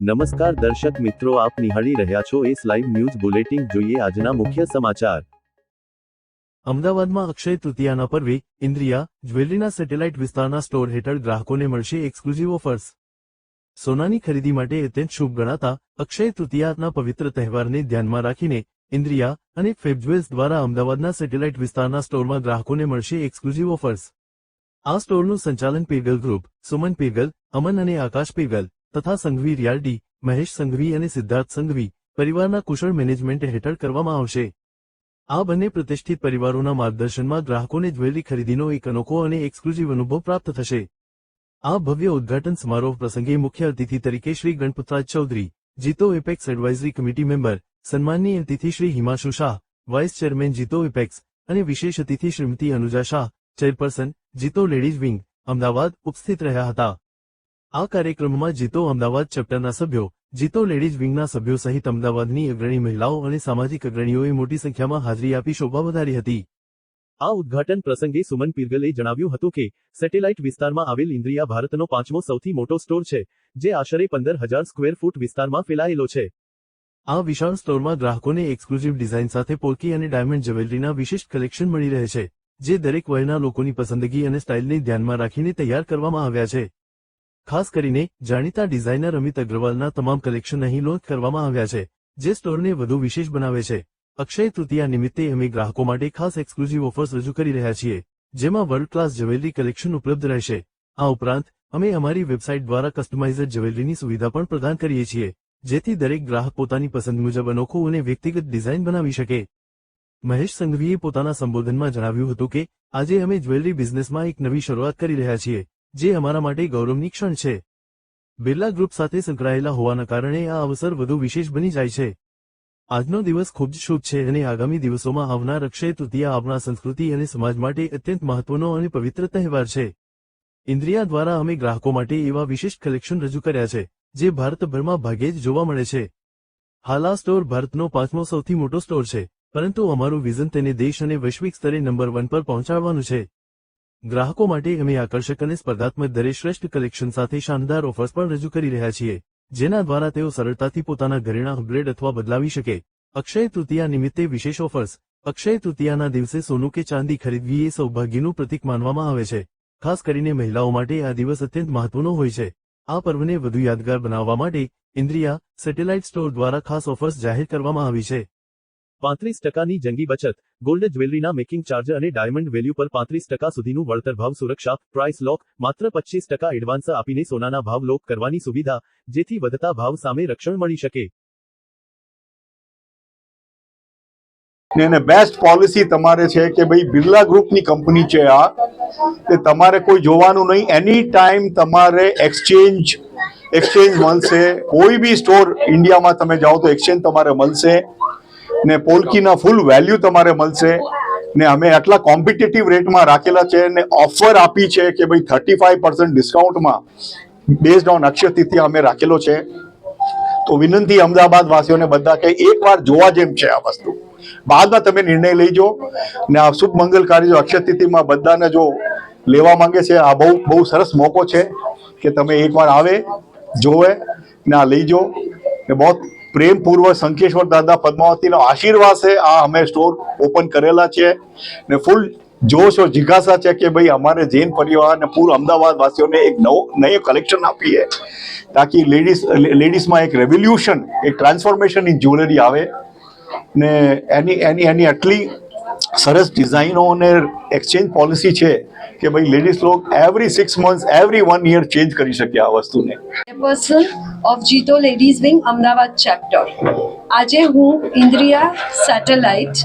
નમસ્કાર દર્શક મિત્રો, આપ નિહાળી રહ્યા છો એસ લાઈવ ન્યૂઝ બુલેટિન। જોઈએ આજના મુખ્ય સમાચાર। અમદાવાદમાં અક્ષય તૃતીયાના પર્વે ઇન્દ્રિયા જ્વેલરીના સેટેલાઇટ વિસ્તારના સ્ટોર હેઠળ ગ્રાહકોને મળશે એક્સક્લુઝિવ ઓફર્સ। સોનાની ખરીદી માટે અત્યંત શુભ ગણાતા અક્ષય તૃતીયાના પવિત્ર તહેવારને ધ્યાનમાં રાખીને ઇન્દ્રિયા અને ફેબ જ્વેલ્સ દ્વારા અમદાવાદના સેટેલાઇટ વિસ્તારના સ્ટોરમાં ગ્રાહકોને મળશે એક્સક્લુઝિવ ઓફર્સ। આ સ્ટોરનું સંચાલન પેગલ ગ્રુપ, સુમન પેગલ, અમન અને આકાશ પેગલ તથા સંઘવી રિયાલ્ટી, મહેશ સંઘવી અને સિદ્ધાર્થ સંઘવી પરિવારના કુશળ મેનેજમેન્ટ હેઠળ કરવામાં આવશે। આ બંને પ્રતિષ્ઠિત પરિવારોના માર્ગદર્શનમાં ગ્રાહકોને જ્વેલરી ખરીદીનો એક અનોખો અને એક્સક્લુઝિવ અનુભવ પ્રાપ્ત થશે। આ ભવ્ય ઉદ્ઘાટન સમારોહ પ્રસંગે મુખ્ય અતિથિ તરીકે Shri Ganpatraj Chaudhary, JITO apex advisory committee member, સન્માનનીય અતિથિ Shri Himanshu Shah, vice chairman JITO apex અને વિશેષ અતિથિ Shrimati Anuja Shah, chairperson, JITO ladies wing, Ahmedabad ઉપસ્થિત રહ્યા હતા। આ કાર્યક્રમમાં જીતો અમદાવાદ ચેપ્ટરના સભ્યો, જીતો લેડીઝ વિંગના સભ્યો સહિત અમદાવાદની અગ્રણી મહિલાઓ અને સામાજિક અગ્રણીઓએ મોટી સંખ્યામાં હાજરી આપી શોભા વધારી હતી। આ ઉદ્ઘાટન પ્રસંગે સુમન પીરગલે જણાવ્યું હતું કે સેટેલાઇટ વિસ્તારમાં આવેલ ઇન્દ્રિયા ભારતનો 5મો સૌથી મોટો સ્ટોર છે, જે આશરે 15,000 સ્ક્વેર ફૂટ વિસ્તારમાં ફેલાયેલો છે। આ વિશાળ સ્ટોરમાં ગ્રાહકોને એક્સક્લુઝિવ ડિઝાઇન સાથે પોલ્કી અને ડાયમંડ જ્વેલરીના વિશિષ્ટ કલેક્શન મળી રહે છે, જે દરેક વયના લોકોની પસંદગી અને સ્ટાઇલને ધ્યાનમાં રાખીને તૈયાર કરવામાં આવ્યા છે। ખાસ કરીને જાણીતા ડિઝાઇનર અમિત અગ્રવાલના તમામ કલેક્શન અહીં લોન્ચ કરવામાં આવ્યા છે, જે સ્ટોરને વધુ વિશેષ બનાવે છે। અક્ષય તૃતીયા નિમિત્તે અમે ગ્રાહકો માટે ખાસ એક્સક્લુઝિવ ઓફર્સ રજૂ કરી રહ્યા છીએ, જેમાં વર્લ્ડ ક્લાસ જ્વેલરી કલેક્શન ઉપલબ્ધ રહેશે। આ ઉપરાંત અમે અમારી વેબસાઇટ દ્વારા કસ્ટમાઇઝડ જ્વેલરીની સુવિધા પણ પ્રદાન કરીએ છીએ, જેથી દરેક ગ્રાહક પોતાની પસંદ મુજબ અનોખું અને વ્યક્તિગત ડિઝાઇન બનાવી શકે। મહેશ સંઘવીએ પોતાના સંબોધનમાં જણાવ્યું હતું કે આજે અમે જ્વેલરી બિઝનેસમાં એક નવી શરૂઆત કરી રહ્યા છીએ, જે અમારા માટે ગૌરવની ક્ષણ છે। બિરલા ગ્રુપ સાથે સંકળાયેલા હોવાના કારણે આ અવસર વધુ વિશેષ બની જાય છે। આજનો દિવસ ખૂબ જ શુભ છે અને આગામી દિવસોમાં આવનાર અક્ષય તૃતીયા આપણા સંસ્કૃતિ અને સમાજ માટે અત્યંત મહત્વનો અને પવિત્ર તહેવાર છે। ઇન્દ્રિયા દ્વારા અમે ગ્રાહકો માટે એવા વિશિષ્ટ કલેક્શન રજૂ કર્યા છે, જે ભારતભરમાં ભાગ્યે જ જોવા મળે છે। હાલ આ સ્ટોર ભારતનો 5મો સૌથી મોટો સ્ટોર છે, પરંતુ અમારું વિઝન તેને દેશ અને વૈશ્વિક સ્તરે નંબર 1 પર પહોંચાડવાનું છે। ગ્રાહકો માટે અમે આકર્ષક અને સ્પર્ધાત્મક દરે શ્રેષ્ઠ કલેક્શન સાથે શાનદાર ઓફર્સ પણ રજૂ કરી રહ્યા છીએ, જેના દ્વારા તેઓ સરળતાથી પોતાના ઘરેણાં અપગ્રેડ અથવા બદલાવી શકે। અક્ષય તૃતીયા નિમિત્તે વિશેષ ઓફર્સ। અક્ષય તૃતીયાના દિવસે સોનું કે ચાંદી ખરીદવી એ સૌભાગ્યનું પ્રતીક માનવામાં આવે છે। ખાસ કરીને મહિલાઓ માટે આ દિવસ અત્યંત મહત્વનો હોય છે। આ પર્વને વધુ યાદગાર બનાવવા માટે ઇન્દ્રિયા સેટેલાઇટ સ્ટોર દ્વારા ખાસ ઓફર્સ જાહેર કરવામાં આવી છે। 35%ની જંગી બચત, ગોલ્ડ જ્વેલરીના મેકિંગ ચાર્જ અને ડાયમંડ વેલ્યુ પર 35% સુધીનું વળતર, ભાવ સુરક્ષા, પ્રાઇસ લોક, માત્ર 25% એડવાન્સ આપીને સોનાના ભાવ લોક કરવાની સુવિધા, જેથી વધતા ભાવ સામે રક્ષણ મળી શકે। ને બેસ્ટ પોલિસી તમારે છે કે ભાઈ બિરલા ગ્રુપની કંપની છે આ, કે તમારે કોઈ જોવાનું નહીં, એની ટાઈમ તમારે એક્સચેન્જ મળશે। કોઈ બી સ્ટોર ઇન્ડિયામાં તમે જાઓ તો એક્સચેન્જ તમારે મળશે ને પોલ્કીના ફૂલ વેલ્યુ તમારે મળશે ને અમે આટલા કોમ્પિટિટિવ રેટમાં રાખેલા છે ને ઓફર આપી છે કે ભાઈ 35% ડિસ્કાઉન્ટમાં બેઝડ ઓન અક્ષય તૃતીયા અમે રાખેલો છે। તો વિનંતી અમદાવાદ વાસીઓને બધા કે એકવાર જોવા જેમ છે આ વસ્તુ, બાદમાં તમે નિર્ણય લઈજો ને આ શુભ મંગલ કાર્ય અક્ષય તૃતીયામાં બધાને જો લેવા માંગે છે, આ બહુ સરસ મોકો છે કે તમે એકવાર આવે જોવે ને આ લઈજો ને બહુ પ્રેમપૂર્વક શંખેશ્વર દાદા પદ્માવતીનો આશીર્વાદ છે। આ અમે સ્ટોર ઓપન કરેલા છે ને ફૂલ જોશ और जिज्ञासा છે કે ભાઈ અમારે જૈન પરિવાર ને પૂર્વ અમદાવાદ વાસીઓને એક નવું કલેક્શન આપીએ, તાકી લેડીઝમાં એક રેવોલ્યુશન, એક ટ્રાન્સફોર્મેશન ઇન જ્વેલરી આવે ને એની આટલી સરસ ડિઝાઇનો અને એક્સચેન્જ પોલિસી છે કે ભાઈ લેડીઝ લોગ every 6 months, every 1 year change કરી શકે આ વસ્તુને। Person of JITO ladies wing Ahmedabad chapter. આજે હું ઇન્દ્રિયા સેટેલાઇટ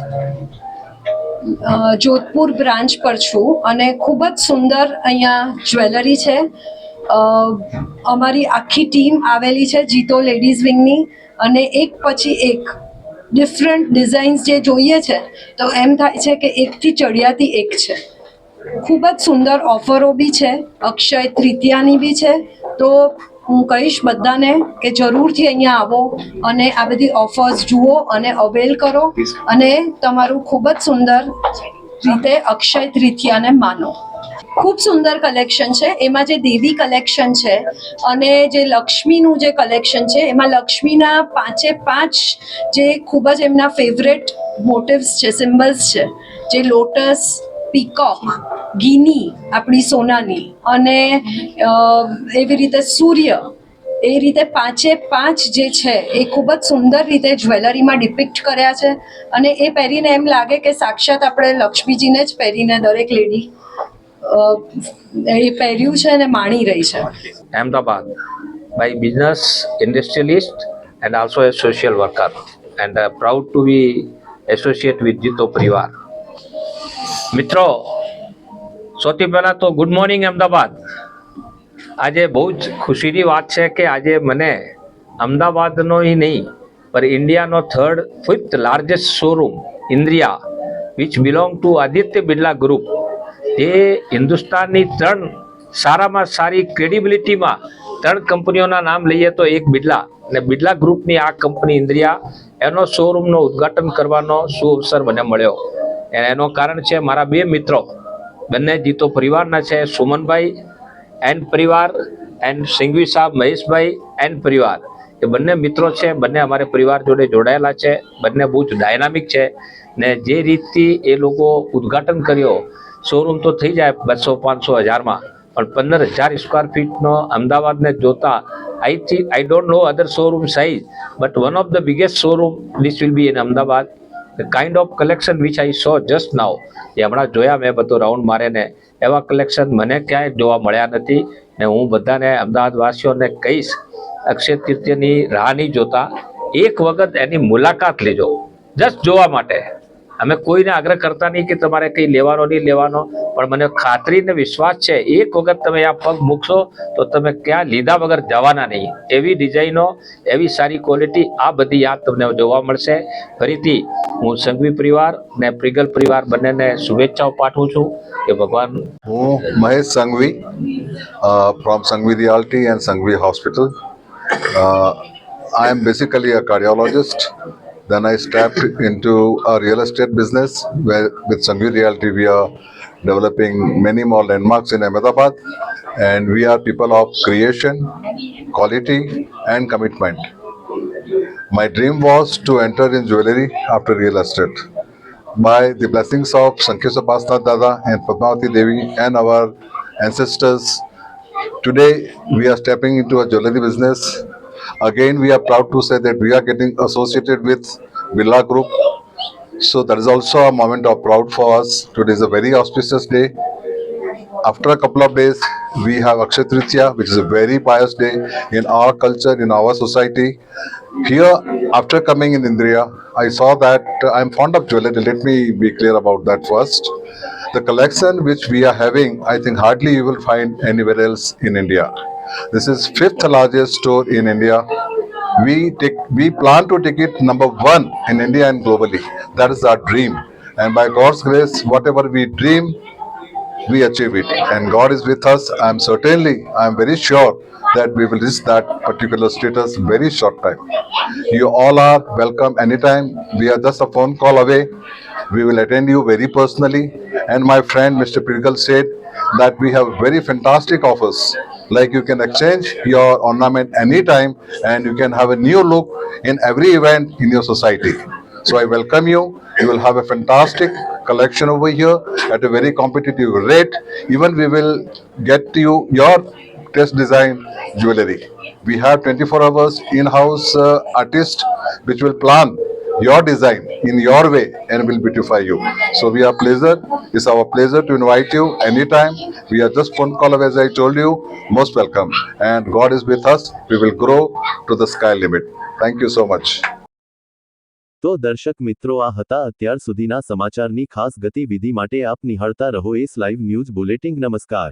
જોધપુર બ્રાન્ચ પર છું અને ખૂબ જ સુંદર અહીંયા જ્વેલરી છે। અમારી આખી ટીમ આવેલી છે જીતો લેડીઝ વિંગની અને એક પછી એક ડિફરન્ટ ડિઝાઇન્સ જે જોઈએ છે તો એમ થાય છે કે એકથી ચડિયાતી એક છે। ખૂબ જ સુંદર ઓફરો બી છે, અક્ષય તૃતીયાની બી છે। તો હું કહીશ બધાને કે જરૂરથી અહીંયા આવો અને આ બધી ઓફર્સ જુઓ અને અવેલ કરો અને તમારું ખૂબ જ સુંદર રીતે અક્ષય તૃતીયાને માનો। ખૂબ સુંદર કલેક્શન છે. એમાં જે દેવી કલેક્શન છે અને જે લક્ષ્મીનું જે કલેક્શન છે એમાં લક્ષ્મીના 5 જે ખૂબ જ એમના ફેવરેટ મોટિવ્સ છે, સિમ્બલ્સ છે, જે લોટસ, પીકોક, ગીની આપણી સોનાની અને એવી રીતે સૂર્ય, એ રીતે 5 જે છે એ ખૂબ જ સુંદર રીતે જ્વેલરીમાં ડિપિક્ટ કર્યા છે અને એ પહેરીને એમ લાગે કે સાક્ષાત આપણે લક્ષ્મીજીને જ પહેરીને દરેક લેડી એ પહેર્યું છે અને માણી રહી છે. Ahmedabad by business industrialist and also a social worker, and proud to be associate with Jito પરિવાર. મિત્રો, સૌથી પહેલા તો ગુડ મોર્નિંગ અમદાવાદ. આજે બહુ જ ખુશીની વાત છે કે આજે મને અમદાવાદનો જ નહીં પણ ઇન્ડિયાનો 5th largest showroom Indriya which belong to Aditya Birla group, જે હિન્દુસ્તાનની 3 સારામાં સારી ક્રેડિબિલિટીમાં 3 કંપનીઓના નામ લઈએ તો એક બિરલા અને બિરલા ગ્રુપની આ કંપની ઇન્દ્રિયા, એનો શોરૂમનો ઉદ્ઘાટન કરવાનો સુઅવસર મને મળ્યો. એનું કારણ છે મારા 2 મિત્રો, બંને જીતો પરિવારના છે, સુમનભાઈ એન્ડ પરિવાર એન્ડ સિંઘવી સાહેબ મહેશભાઈ એન્ડ પરિવાર. એ બંને મિત્રો છે, બંને અમારે પરિવાર જોડે જોડાયેલા છે, બંને બહુ જ ડાયનામિક છે ને જે રીતથી એ લોકો ઉદ્ઘાટન કર્યો, શોરૂમ તો થઈ જાય 200-500 હજારમાં, પણ 15,000 સ્ક્વેર ફીટનો અમદાવાદને જોતા I don't know other showroom size but one of the biggest showroom this will be in Ahmedabad. The kind of collection which I saw just now, એ હમણાં જોયા મેં બધો રાઉન્ડ મારે ને, એવા કલેક્શન મને ક્યાંય જોવા મળ્યા નથી ને હું બધાને અમદાવાદ વાસીઓને કહીશ, અક્ષય તૃતીયની રાહ નહીં જોતા, એક વખત એની મુલાકાત લેજો જસ્ટ જોવા માટે. અમે કોઈને આગ્રહ કરતા નહીં કે તમારે કંઈ લેવાનો નહીં લેવાનો, પણ મને ખાતરી ને વિશ્વાસ છે એક વખત તમે આ પગ મૂકશો તો તમે ક્યાં લીધા વગર જવાના નહીં. એવી ડિઝાઇનો, એવી સારી ક્વોલિટી, આ બધી યાદ તમને જોવા મળશે. ફરીથી હું સંઘવી પરિવાર ને પ્રિગલ પરિવાર બંનેને શુભેચ્છાઓ પાઠવું છું કે ભગવાન. હું Mahesh Sanghvi from Sanghvi Realty and Sanghvi Hospital. I am basically a cardiologist. Then I stepped into a real estate business where with Sanghvi Realty we are developing many more landmarks in Ahmedabad, and we are people of creation, quality and commitment. My dream was to enter in jewelry after real estate. By the blessings of Sankesha Basnath Dada and Padmavati Devi and our ancestors, today we are stepping into a jewelry business. Again, we are proud to say that we are getting associated with Birla Group. So that is also a moment of proud for us. Today is a very auspicious day. After a couple of days, we have Akshaya Tritiya, which is a very pious day in our culture, in our society. Here, after coming in Indriya, I saw that I am fond of jewelry. Let me be clear about that first. The collection which we are having, I think hardly you will find anywhere else in India. This is 5th largest store in India. We plan to take it number 1 in India and globally. That is our dream. And by God's grace, whatever we dream, we achieve it. And God is with us. I am very sure that we will reach that particular status very short time. You all are welcome anytime. We are just a phone call away. We will attend you very personally. And my friend Mr. Pirgal said that we have very fantastic offers. Like you can exchange your ornament anytime and you can have a new look in every event in your society. So I welcome you. You will have a fantastic collection over here at a very competitive rate. Even we will get you your test design jewelry. We have 24 hours in-house artist which will plan your design in your way and will beautify you. So it's our pleasure to invite you anytime. We are just phone call away, as I told you. Most welcome. And God is with us. We will grow to the sky limit. Thank you so much. તો દર્શક મિત્રો, આ હતા અત્યાર સુધીના સમાચારની ખાસ ગતિવિધિ માટે આપ નિહાળતા રહો એસ લાઈવ ન્યૂઝ બુલેટિન. નમસ્કાર.